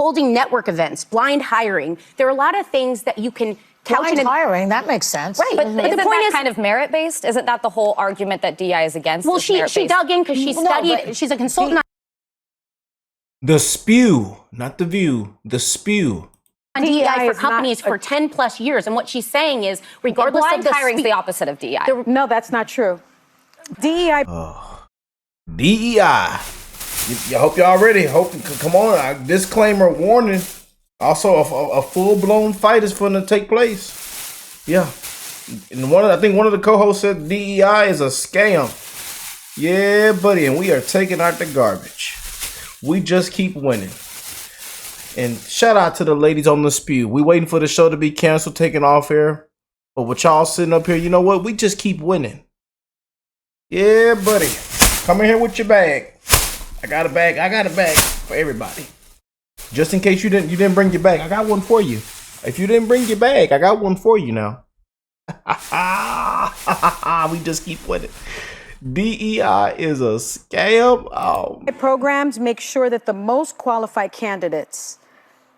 holding network events, blind hiring. There are a lot of things that you can couch blind in hiring, that makes sense. Right. But isn't the point is kind of merit-based? Isn't that the whole argument that DEI is against? Well, she dug in because she studied, she's a consultant The spew, not the view, the spew. on DEI for companies for 10 plus years. And what she's saying is, regardless blind of the hiring is the opposite of DEI. No, that's not true. DEI. DEI. I hope y'all ready. Come on, disclaimer, warning. Also, a full-blown fight is going to take place. Yeah. And I think one of the co-hosts said DEI is a scam. Yeah, buddy, and we are taking out the garbage. We just keep winning. And shout out to the ladies on the spew. We waiting for the show to be canceled, taking off air. But with y'all sitting up here, you know what? We just keep winning. Yeah, buddy. Come in here with your bag. I got a bag for everybody. Just in case you didn't bring your bag, I got one for you. If you didn't bring your bag, I got one for you now. We just keep winning. DEI is a scam. Oh. Programs make sure that the most qualified candidates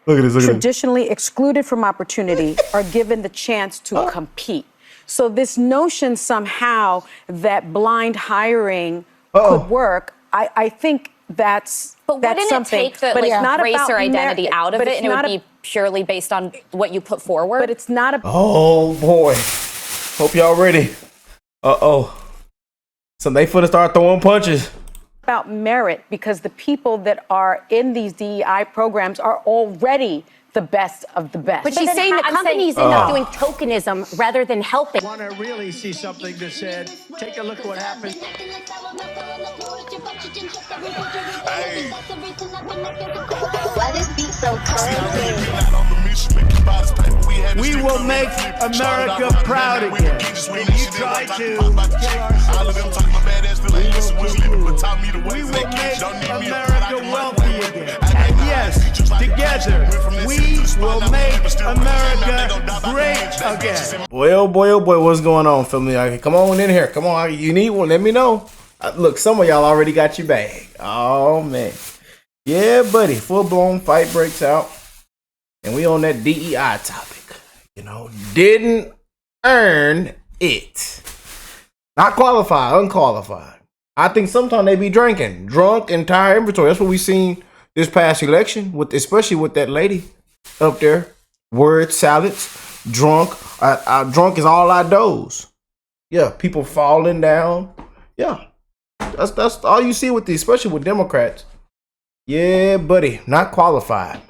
Look at this. traditionally excluded from opportunity are given the chance to compete. So this notion somehow that blind hiring could work, I think that's wouldn't something. it take the but it's not race about or identity out of but it, it's and it would not be purely based on what you put forward? But it's not a. Oh boy. Hope y'all ready. So they finna start throwing punches. About merit, because the people that are in these DEI programs are already the best of the best. But she's saying the companies end up doing tokenism rather than helping. Want to really see something that said, take a look at what happened. Why this beat so cold? We will make America proud again. When you try to kill our we will make America wealthy again. And yes, together, we will make America great again. Boy, oh boy, what's going on, family? Come on in here. Come on, you need one, let me know. Look, some of y'all already got your bag. Oh, man. Yeah, buddy, full-blown fight breaks out. And we on that DEI topic. You know, didn't earn it. Not qualified, unqualified. I think sometimes they be drinking. Drunk, entire inventory. That's what we seen this past election, especially with that lady up there. Word salads, drunk. Drunk is all I doze. Yeah, people falling down. Yeah, that's all you see with these, especially with Democrats. Yeah, buddy, not qualified.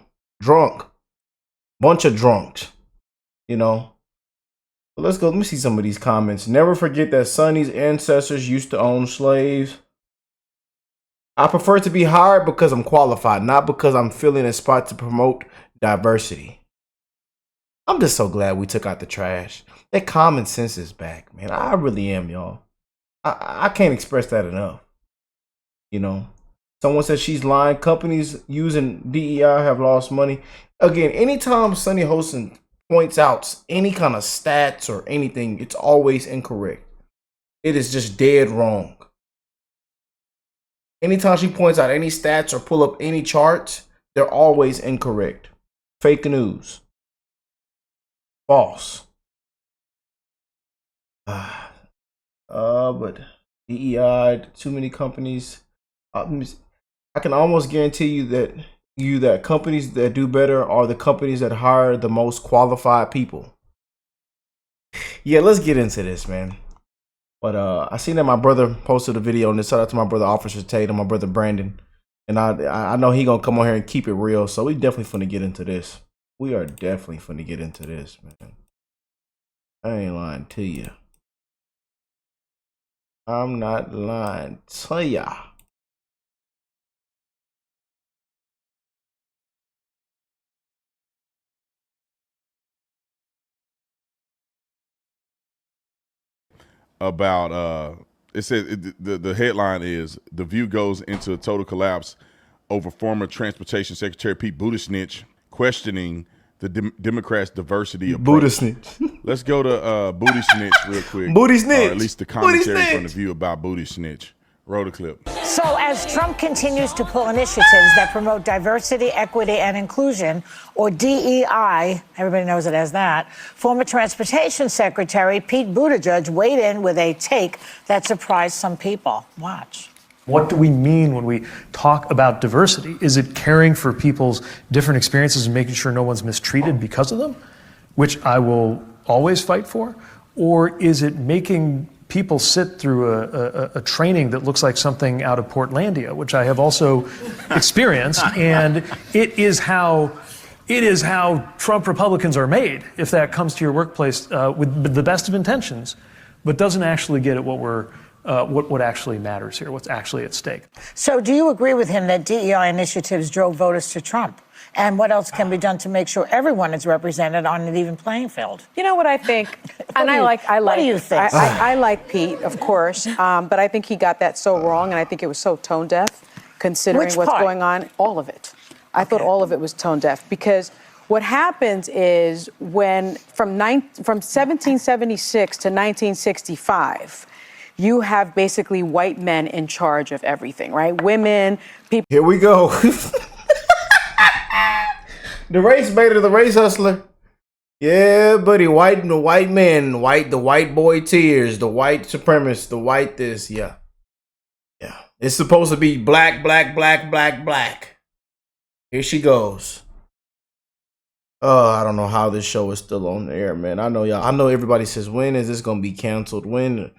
Drunk. Bunch of drunks. You know. Let's go. Let me see some of these comments. Never forget that Sonny's ancestors used to own slaves. I prefer to be hired because I'm qualified, not because I'm filling a spot to promote diversity. I'm just so glad we took out the trash. That common sense is back, man. I really am, y'all. I can't express that enough. You know, someone said she's lying. Companies using DEI have lost money. Again, anytime Sonny Hostin points out any kind of stats or anything, it's always incorrect. It is just dead wrong. Anytime she points out any stats or pull up any charts, they're always incorrect. Fake news. False. But DEI, too many companies. I can almost guarantee you that companies that do better are the companies that hire the most qualified people. Yeah, let's get into this, man. But I seen that my brother posted a video on this. Shout out to my brother Officer Tate and my brother Brandon. And I know he gonna come on here and keep it real. So we definitely finna get into this. We are definitely finna get into this, man. I ain't lying to you. I'm not lying to ya. About it says the headline is The View goes into a total collapse over former Transportation Secretary Pete Buttigieg questioning the Democrats' diversity approach. Buttigieg. Let's go to Buttigieg real quick. Buttigieg. Or at least the commentary from The View about Buttigieg. Roll the clip. So as Trump continues to pull initiatives that promote diversity, equity, and inclusion, or DEI, everybody knows it as that, former Transportation Secretary Pete Buttigieg weighed in with a take that surprised some people. Watch. What do we mean when we talk about diversity? Is it caring for people's different experiences and making sure no one's mistreated because of them, which I will always fight for? Or is it making people sit through a training that looks like something out of Portlandia, which I have also experienced, and it is how Trump Republicans are made. If that comes to your workplace with the best of intentions, but doesn't actually get at what actually matters here, what's actually at stake. So do you agree with him that DEI initiatives drove voters to Trump? And what else can be done to make sure everyone is represented on an even playing field? You know what I think, What do you think? I like Pete, of course, but I think he got that so wrong, and I think it was so tone deaf, considering Which what's part? going on. All of it. I thought all of it was tone deaf, because what happens is when from 1776 to 1965. You have basically white men in charge of everything, right? Women, people. Here we go. The race baiter, the race hustler. Yeah, buddy. The white men, the white boy tears, the white supremacist, the white this, yeah. Yeah. It's supposed to be black, black, black, black, black. Here she goes. I don't know how this show is still on the air, man. I know everybody says, when is this gonna be canceled? When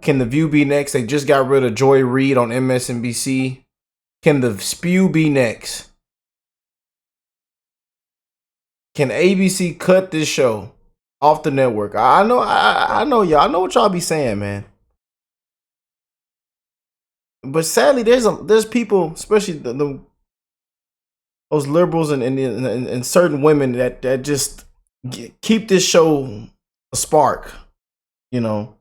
can The View be next? They just got rid of Joy Reid on MSNBC. Can The Spew be next? Can ABC cut this show off the network? I know y'all. I know what y'all be saying, man. But sadly, there's people, especially those liberals and certain women that just keep this show a spark, you know.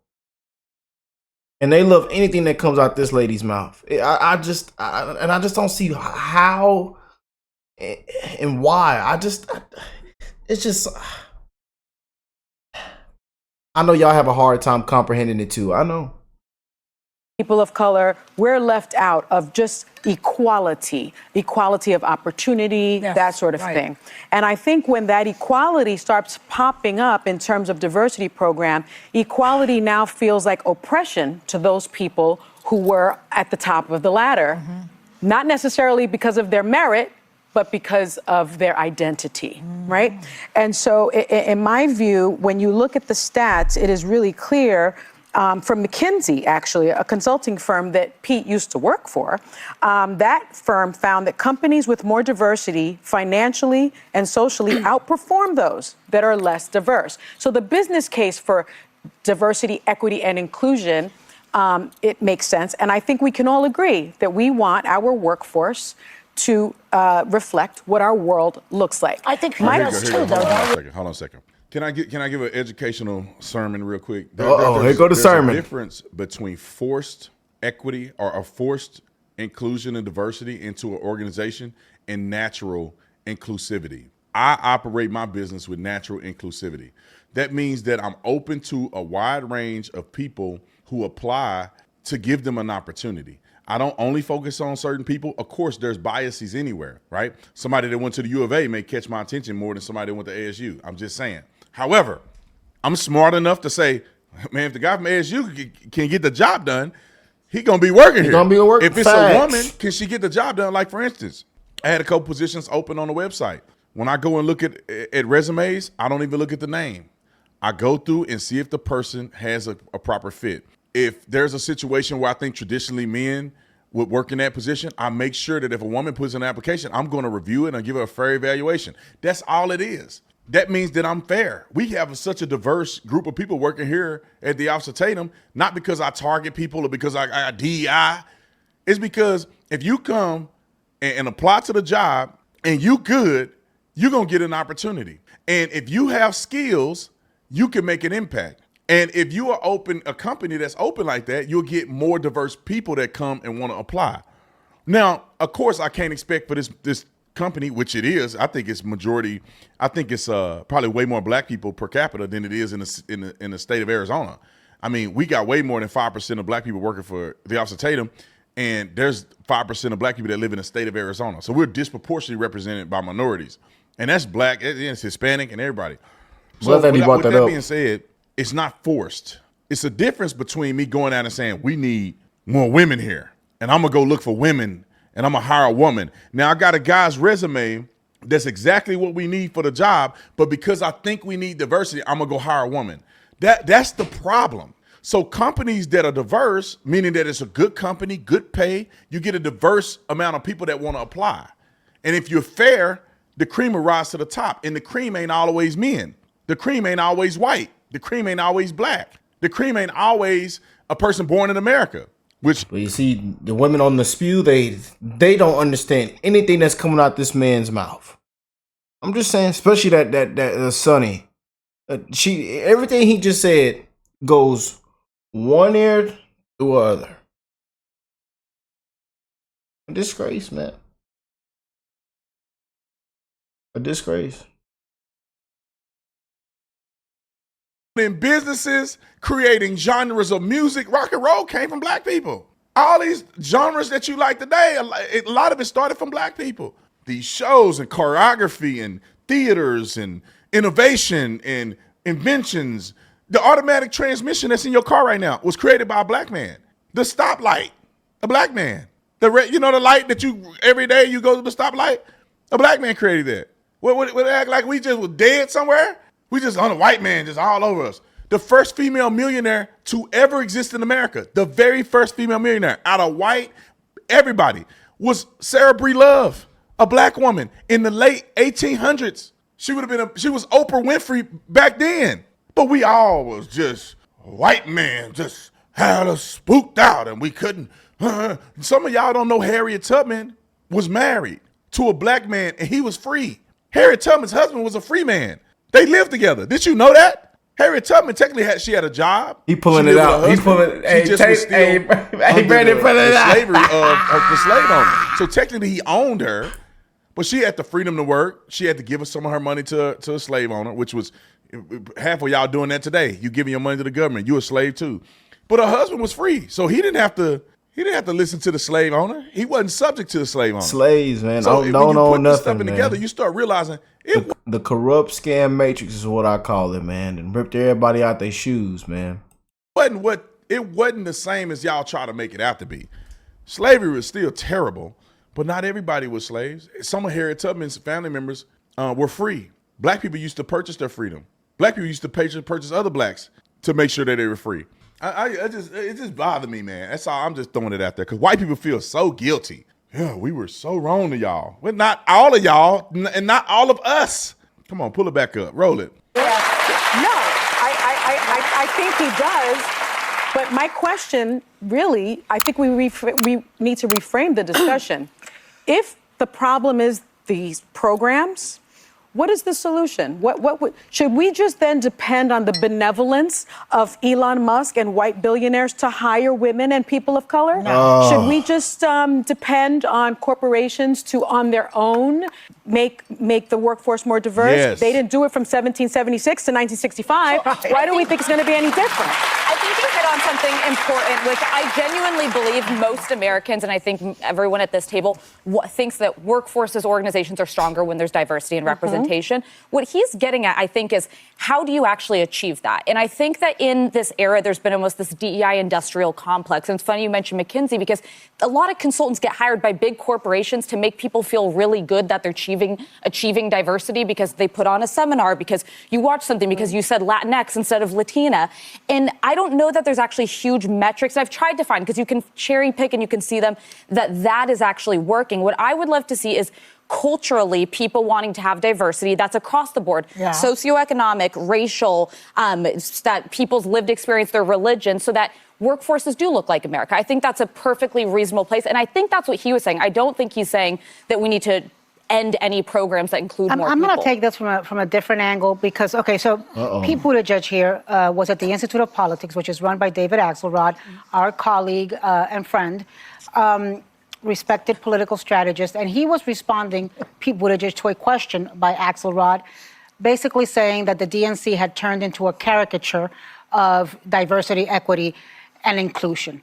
And they love anything that comes out this lady's mouth. I just don't see how and why. It's just, I know y'all have a hard time comprehending it too. I know. People of color, we're left out of just equality of opportunity, Yes, that sort of right. thing. And I think when that equality starts popping up in terms of diversity program, equality now feels like oppression to those people who were at the top of the ladder, not necessarily because of their merit, but because of their identity, right? And so in my view, when you look at the stats, it is really clear from McKinsey, actually, a consulting firm that Pete used to work for, that firm found that companies with more diversity financially and socially outperform those that are less diverse. So the business case for diversity, equity, and inclusion, it makes sense. And I think we can all agree that we want our workforce to reflect what our world looks like. I think Here does too, though. Hold on a second. Can I give an educational sermon real quick? Here go the sermon. There's a difference between forced equity or a forced inclusion and diversity into an organization and natural inclusivity. I operate my business with natural inclusivity. That means that I'm open to a wide range of people who apply to give them an opportunity. I don't only focus on certain people. Of course, there's biases anywhere, right? Somebody that went to the U of A may catch my attention more than somebody that went to ASU. I'm just saying. However, I'm smart enough to say, man, if the guy from ASU can get the job done, he gonna be working here. Gonna be working. If it's a woman, can she get the job done? Like, for instance, I had a couple positions open on the website. When I go and look at resumes, I don't even look at the name. I go through and see if the person has a proper fit. If there's a situation where I think traditionally men would work in that position, I make sure that if a woman puts in an application, I'm going to review it and give her a fair evaluation. That's all it is. That means that I'm fair. We have such a diverse group of people working here at the Office of Tatum, not because I target people or because I got DEI. It's because if you come and apply to the job and you good, you're going to get an opportunity. And if you have skills, you can make an impact. And if you are a company that's open like that, you'll get more diverse people that come and want to apply. Now, of course, I can't expect for this company, which it is. I think it's majority. I think it's probably way more black people per capita than it is in the state of Arizona. I mean, we got way more than 5% of black people working for the Office of Tatum, and there's 5% of black people that live in the state of Arizona. So we're disproportionately represented by minorities. And that's black, it's Hispanic, and everybody. So with that being said, it's not forced. It's a difference between me going out and saying, we need more women here, and I'm going to go look for women, and I'm going to hire a woman. Now, I got a guy's resume that's exactly what we need for the job, but because I think we need diversity, I'm going to go hire a woman. That's the problem. So companies that are diverse, meaning that it's a good company, good pay, you get a diverse amount of people that want to apply. And if you're fair, the cream will rise to the top. And the cream ain't always men. The cream ain't always white. The cream ain't always black. The cream ain't always a person born in America. But you see, the women on the spew, they don't understand anything that's coming out this man's mouth. I'm just saying, especially that Sonny. Everything he just said goes one ear to the other. A disgrace, man. A disgrace. In businesses, creating genres of music, rock and roll came from black people. All these genres that you like today, a lot of it started from black people. These shows and choreography and theaters and innovation and inventions. The automatic transmission that's in your car right now was created by a black man. The stoplight, a black man. The light that you, every day you go to the stoplight, a black man created that. What act like we just were dead somewhere? We just on a white man just all over us. The first female millionaire to ever exist in America, the very first female millionaire out of white, everybody, was Sarah Bree Love, a black woman in the late 1800s. She was Oprah Winfrey back then. But we all was just white man, just had us spooked out and we couldn't. Some of y'all don't know Harriet Tubman was married to a black man and he was free. Harriet Tubman's husband was a free man. They lived together. Did you know that? Harriet Tubman technically had a job. He pulling it out. He pulling. Hey, Brandon, pull it out. Slavery of the slave owner. So technically, he owned her, but she had the freedom to work. She had to give some of her money to a slave owner, which was half of y'all doing that today. You giving your money to the government. You a slave too. But her husband was free, so he didn't have to. He didn't have to listen to the slave owner. He wasn't subject to the slave owner. Slaves, man. So don't know nothing, stuff man. together, you start realizing the corrupt scam matrix is what I call it, man, and ripped everybody out their shoes, man. It wasn't the same as y'all try to make it out to be. Slavery was still terrible, but not everybody was slaves. Some of Harriet Tubman's family members were free. Black people used to purchase their freedom. Black people used to purchase other blacks to make sure that they were free. It just bothered me, man. That's all. I'm just throwing it out there because white people feel so guilty. Yeah, we were so wrong to y'all. Well, not all of y'all, and not all of us. Come on, pull it back up, roll it. No, I think he does. But my question, really, I think we need to reframe the discussion. If the problem is these programs, what is the solution? Should we just then depend on the benevolence of Elon Musk and white billionaires to hire women and people of color? No. Should we just depend on corporations to, on their own, make the workforce more diverse? Yes. They didn't do it from 1776 to 1965. Why do we think it's going to be any different? I think you hit on something important, which I genuinely believe most Americans, and I think everyone at this table, thinks that workforces, organizations are stronger when there's diversity and representation. What he's getting at, I think, is how do you actually achieve that? And I think that in this era, there's been almost this DEI industrial complex. And it's funny you mentioned McKinsey because a lot of consultants get hired by big corporations to make people feel really good that they're achieving diversity because they put on a seminar, because you watch something, because you said Latinx instead of Latina. And I don't know that there's actually huge metrics I've tried to find, because you can cherry pick and you can see them, that is actually working. What I would love to see is culturally people wanting to have diversity that's across the board, socioeconomic, racial, that people's lived experience, their religion, so that workforces do look like America. I think that's a perfectly reasonable place. And I think that's what he was saying. I don't think he's saying that we need to end any programs that include more people. I'm going to take this from a different angle because, so Pete Buttigieg here was at the Institute of Politics, which is run by David Axelrod, our colleague and friend, respected political strategist, and he was responding, Pete Buttigieg, to a question by Axelrod, basically saying that the DNC had turned into a caricature of diversity, equity, and inclusion.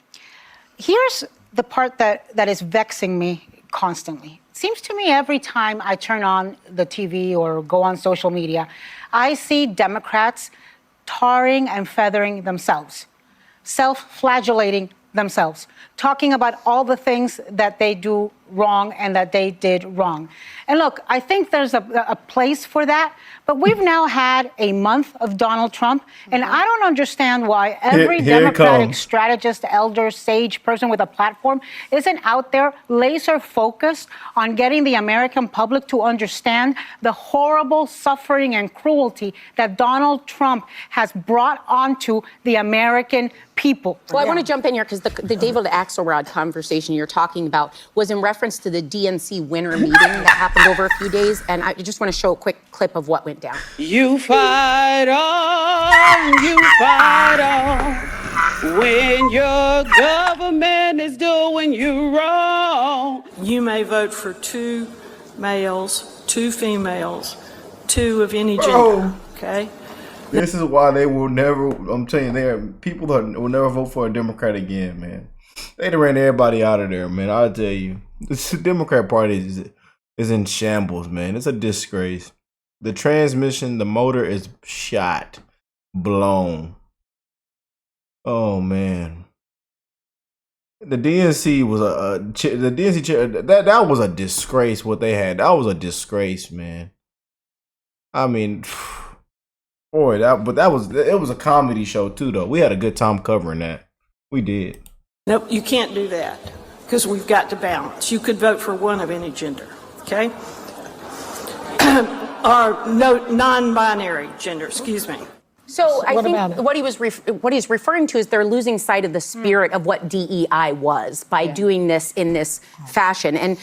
Here's the part that is vexing me constantly. It seems to me every time I turn on the TV or go on social media, I see Democrats tarring and feathering themselves, self-flagellating themselves, talking about all the things that they do wrong and that they did wrong. And look, I think there's a place for that, but we've now had a month of Donald Trump, and I don't understand why every Democratic strategist, elder, sage person with a platform isn't out there laser focused on getting the American public to understand the horrible suffering and cruelty that Donald Trump has brought onto the American people. Well, I want to jump in here because the David Axelrod conversation you're talking about was in reference to the DNC winter meeting that happened over a few days, and I just want to show a quick clip of what went down. You fight on, when your government is doing you wrong. You may vote for 2 males, 2 females, 2 of any gender, okay? This is why they will never, I'm telling you, people will never vote for a Democrat again, man. They done ran everybody out of there, man. I'll tell you. The Democrat Party is in shambles, man. It's a disgrace. The transmission, the motor is shot, blown. Oh, man. The DNC was that was a disgrace what they had. That was a disgrace, man. I mean, boy, it was a comedy show too, though. We had a good time covering that. We did. Nope, you can't do that because we've got to balance. You could vote for 1 of any gender, okay? Or no, non-binary gender, excuse me. So I think what he's referring to is they're losing sight of the spirit of what DEI was by doing this in this fashion. And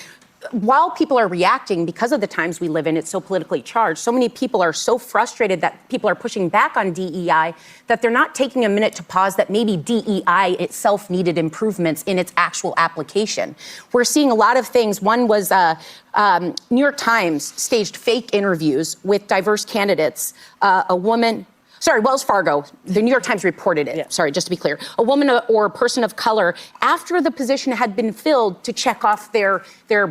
while people are reacting because of the times we live in, it's so politically charged, so many people are so frustrated that people are pushing back on DEI that they're not taking a minute to pause that maybe DEI itself needed improvements in its actual application. We're seeing a lot of things. One was New York Times staged fake interviews with diverse candidates. Wells Fargo, the New York Times reported it. Yeah. Sorry, just to be clear. A woman or a person of color, after the position had been filled, to check off their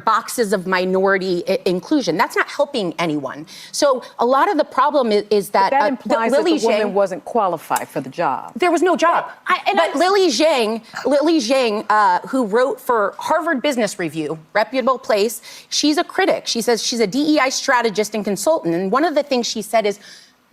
boxes of minority inclusion. That's not helping anyone. So a lot of the problem is that implies that the woman wasn't qualified for the job. There was no job. But Lily Zhang, who wrote for Harvard Business Review, reputable place, she's a critic. She says she's a DEI strategist and consultant. And one of the things she said is,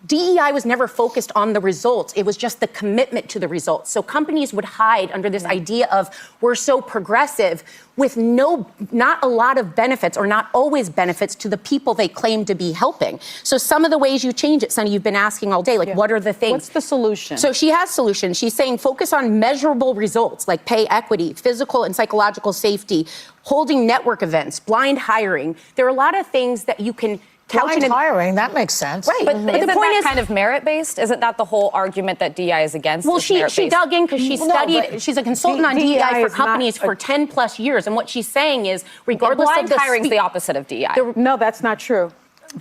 DEI was never focused on the results. It was just the commitment to the results. So companies would hide under this idea of we're so progressive with not a lot of benefits or not always benefits to the people they claim to be helping. So some of the ways you change it, Sonny, you've been asking all day, what are the things? What's the solution? So she has solutions. She's saying focus on measurable results like pay equity, physical and psychological safety, holding network events, blind hiring. There are a lot of things that you can blind hiring, that makes sense. Right. But the point is kind of merit-based? Isn't that the whole argument that DEI is against? Well, she dug in because she studied, she's a consultant on DEI for companies for 10 plus years. And what she's saying is, regardless blind of the hiring is the opposite of DEI. No, that's not true.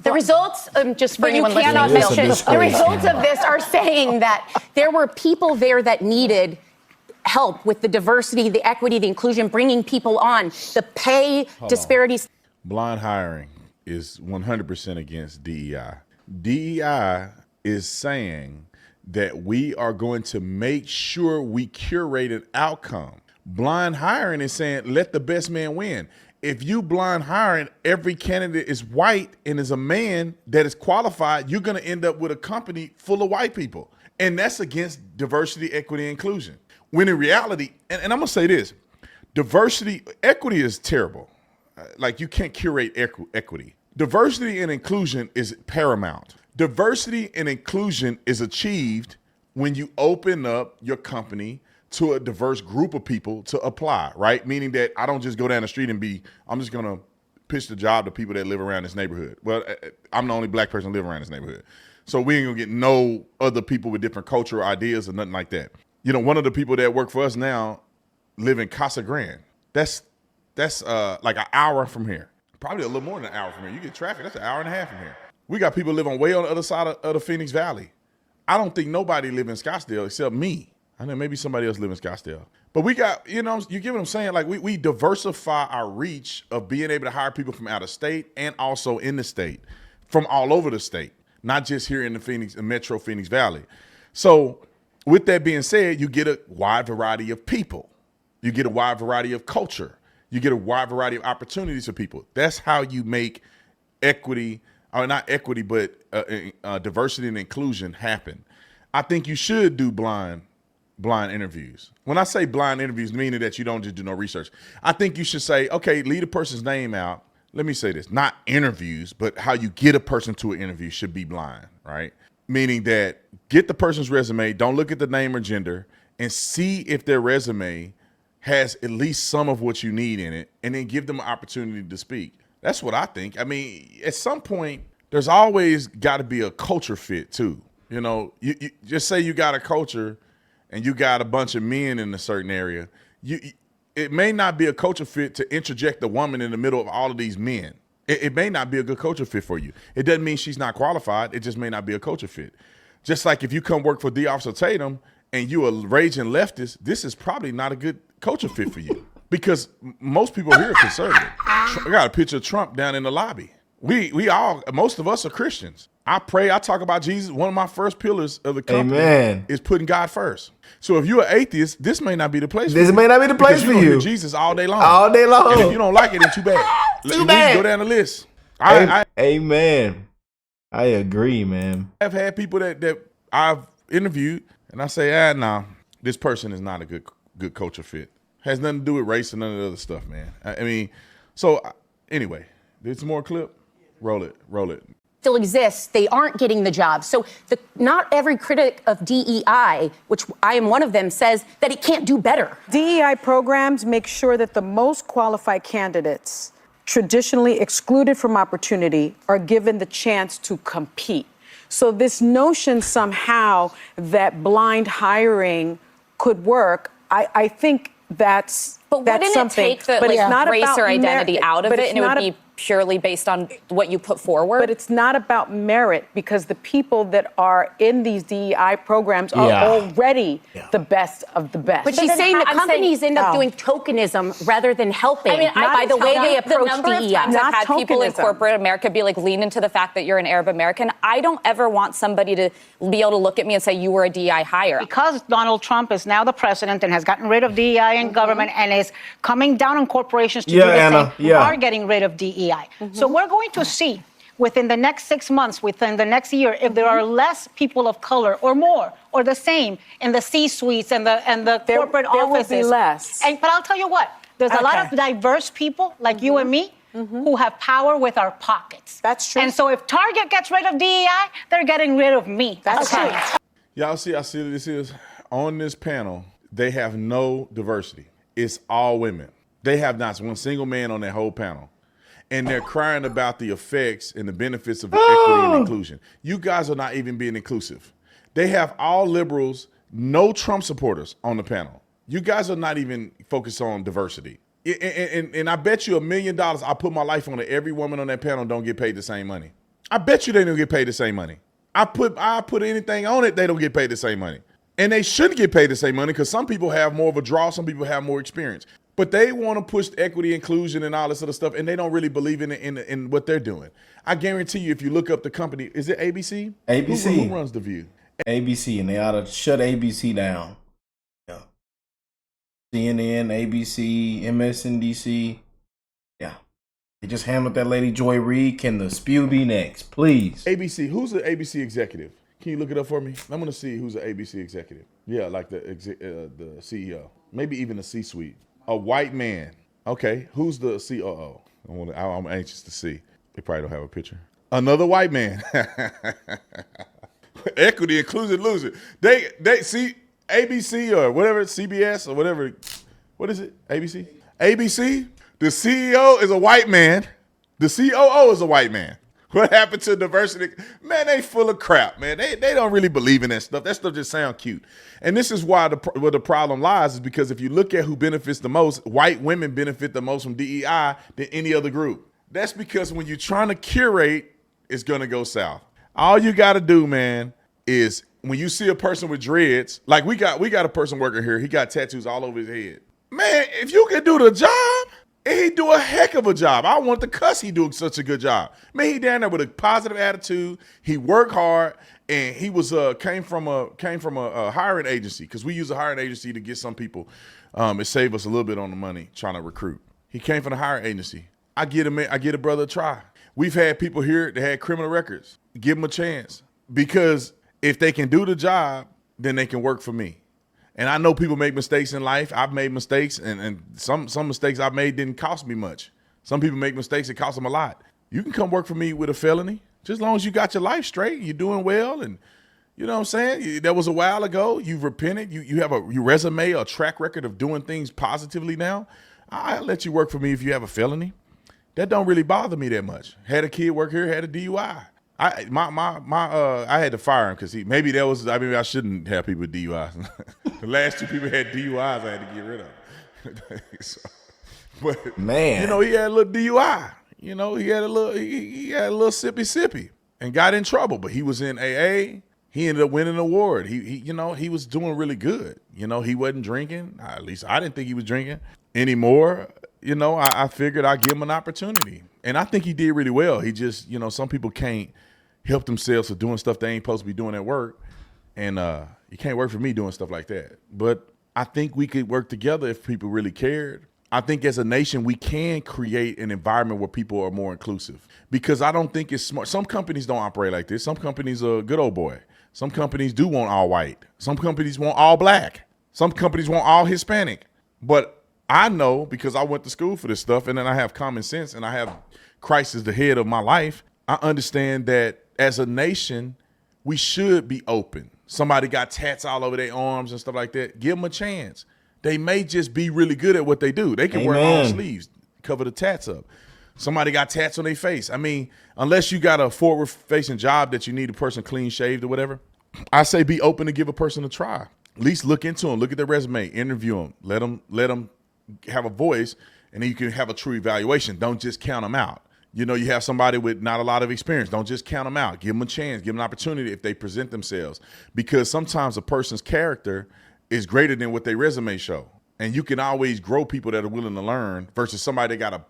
The results, just for anyone listening, the results of this are saying that there were people there that needed help with the diversity, the equity, the inclusion, bringing people on, the pay disparities. Blind hiring is 100% against DEI. DEI is saying that we are going to make sure we curate an outcome. Blind hiring is saying, let the best man win. If you blind hiring, every candidate is white and is a man that is qualified, you're gonna end up with a company full of white people. And that's against diversity, equity, and inclusion. When in reality, and I'm gonna say this, equity is terrible. Like you can't curate equity. Diversity and inclusion is paramount. Diversity and inclusion is achieved when you open up your company to a diverse group of people to apply, right? Meaning that I don't just go down the street and I'm just gonna pitch the job to people that live around this neighborhood. Well, I'm the only black person living around this neighborhood. So we ain't gonna get no other people with different cultural ideas or nothing like that. You know, one of the people that work for us now live in Casa Grande. That's like an hour from here. Probably a little more than an hour from here. You get traffic, that's an hour and a half from here. We got people living way on the other side of the Phoenix Valley. I don't think nobody live in Scottsdale except me. I know maybe somebody else live in Scottsdale. But we got, you get what I'm saying? Like we diversify our reach of being able to hire people from out of state and also in the state, from all over the state, not just here in the Metro Phoenix Valley. So with that being said, you get a wide variety of people. You get a wide variety of culture. You get a wide variety of opportunities for people. That's how you make equity, or not equity, but diversity and inclusion happen. I think you should do blind interviews. When I say blind interviews, meaning that you don't just do no research, I think you should say, okay, leave a person's name out. Let me say this, not interviews, but how you get a person to an interview should be blind, right? Meaning that get the person's resume, don't look at the name or gender, and see if their resume has at least some of what you need in it, and then give them an opportunity to speak. That's what I think. I mean, at some point, there's always got to be a culture fit too. You just say you got a culture and you got a bunch of men in a certain area. It may not be a culture fit to interject a woman in the middle of all of these men. It may not be a good culture fit for you. It doesn't mean she's not qualified. It just may not be a culture fit. Just like if you come work for D. Officer Tatum and you a raging leftist, this is probably not a good culture fit for you because most people here are conservative. I got a picture of Trump down in the lobby. Most of us are Christians. I pray, I talk about Jesus. One of my first pillars of the company is putting God first. So if you're an atheist, this may not be the place for you. This may not be the place for you. Hear Jesus all day long. All day long. And if you don't like it, then too bad. Too bad. Go down the list. Amen. I agree, man. I've had people that I've interviewed, and I say, nah, this person is not a good culture fit. Has nothing to do with race and none of the other stuff, man. I mean, so anyway, there's some more clip. Roll it. Still exists, they aren't getting the job. So not every critic of DEI, which I am one of them, says that it can't do better. DEI programs make sure that the most qualified candidates, traditionally excluded from opportunity, are given the chance to compete. So this notion somehow that blind hiring could work, I think that's wouldn't something. It take the it's not race about or identity out of it, and it would be purely based on what you put forward? But it's not about merit, because the people that are in these DEI programs are already the best of the best. But she's saying the companies end up doing tokenism rather than helping. I mean, by the way they approach the number DEI. of times I've had people in corporate America be like, lean into the fact that you're an Arab American. I don't ever want somebody to be able to look at me and say you were a DEI hire. Because Donald Trump is now the president and has gotten rid of DEI in government and is coming down on corporations to do the same, we are getting rid of DEI. So we're going to see within the next 6 months, within the next year, if there are less people of color or more or the same in the C-suites and the corporate offices. There will be less. But I'll tell you what, there's a lot of diverse people like you and me who have power with our pockets. That's true. And so if Target gets rid of DEI, they're getting rid of me. That's true. Y'all see, I see what this is. On this panel, they have no diversity. It's all women. They have not one single man on that whole panel. And they're crying about the effects and the benefits of equity and inclusion. You guys are not even being inclusive. They have all liberals, no Trump supporters on the panel. You guys are not even focused on diversity. And I bet you $1 million, I put my life on it, every woman on that panel don't get paid the same money. I bet you they don't get paid the same money. I put anything on it, they don't get paid the same money. And they shouldn't get paid the same money because some people have more of a draw, some people have more experience. But they want to push equity, inclusion, and all this other stuff, and they don't really believe in what they're doing. I guarantee you, if you look up the company, is it ABC? ABC. Who runs The View? ABC, and they ought to shut ABC down. Yeah. CNN, ABC, MSNBC. Yeah. They just handled that lady Joy Reid. Can the spew be next, please? ABC. Who's the ABC executive? Can you look it up for me? I'm going to see who's the ABC executive. Yeah, like the CEO. Maybe even the C-suite. A white man. Okay, who's the COO? I'm anxious to see. They probably don't have a picture. Another white man. Equity, inclusion, losing. They see ABC or whatever, CBS or whatever. What is it? ABC? ABC? The CEO is a white man. The COO is a white man. What happened to diversity? Man, they full of crap, man. They don't really believe in that stuff. That stuff just sounds cute. And this is why where the problem lies is because if you look at who benefits the most, white women benefit the most from DEI than any other group. That's because when you're trying to curate, it's going to go south. All you got to do, man, is when you see a person with dreads, like we got a person working here, he got tattoos all over his head. Man, if you can do the job, and he do a heck of a job. I want to cuss he doing such a good job. Man, he down there with a positive attitude. He worked hard, and he was came from a hiring agency, because we use a hiring agency to get some people. It saved us a little bit on the money trying to recruit. He came from the hiring agency. I get a brother a try. We've had people here that had criminal records. Give them a chance, because if they can do the job, then they can work for me. And I know people make mistakes in life. I've made mistakes, and some mistakes I've made didn't cost me much. Some people make mistakes that cost them a lot. You can come work for me with a felony, just as long as you got your life straight, you're doing well, and you know what I'm saying? That was a while ago. You've repented. You have your resume, a track record of doing things positively now. I'll let you work for me if you have a felony. That don't really bother me that much. Had a kid work here, had a DUI. I had to fire him because maybe I shouldn't have people with DUIs. The last 2 people had DUIs I had to get rid of. So, but man, you know, he had a little DUI. You know, he had a little sippy and got in trouble. But he was in AA. He ended up winning an award. He was doing really good. You know, he wasn't drinking. At least I didn't think he was drinking anymore. You know, I figured I'd give him an opportunity. And I think he did really well. He just, you know, some people can't help themselves for doing stuff they ain't supposed to be doing at work. And you can't work for me doing stuff like that. But I think we could work together if people really cared. I think as a nation, we can create an environment where people are more inclusive, because I don't think it's smart. Some companies don't operate like this. Some companies are good old boy. Some companies do want all white. Some companies want all black. Some companies want all Hispanic. But I know, because I went to school for this stuff, and then I have common sense, and I have Christ as the head of my life. I understand that as a nation, we should be open. Somebody got tats all over their arms and stuff like that. Give them a chance. They may just be really good at what they do. They can wear long sleeves, cover the tats up. Somebody got tats on their face. I mean, unless you got a forward-facing job that you need a person clean shaved or whatever, I say be open to give a person a try. At least look into them, look at their resume, interview them, let them have a voice, and then you can have a true evaluation. Don't just count them out. You know, you have somebody with not a lot of experience. Don't just count them out. Give them a chance. Give them an opportunity if they present themselves. Because sometimes a person's character is greater than what their resume show. And you can always grow people that are willing to learn versus somebody that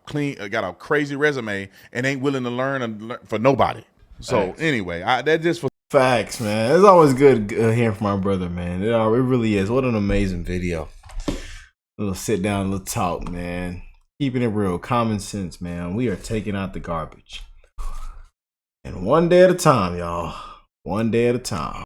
got a crazy resume and ain't willing to learn for nobody. So anyway, that just for facts, man. It's always good hearing from our brother, man. It really is. What an amazing video. A little sit down, a little talk, man. Keeping it real, common sense, man. We are taking out the garbage. And one day at a time, y'all. One day at a time.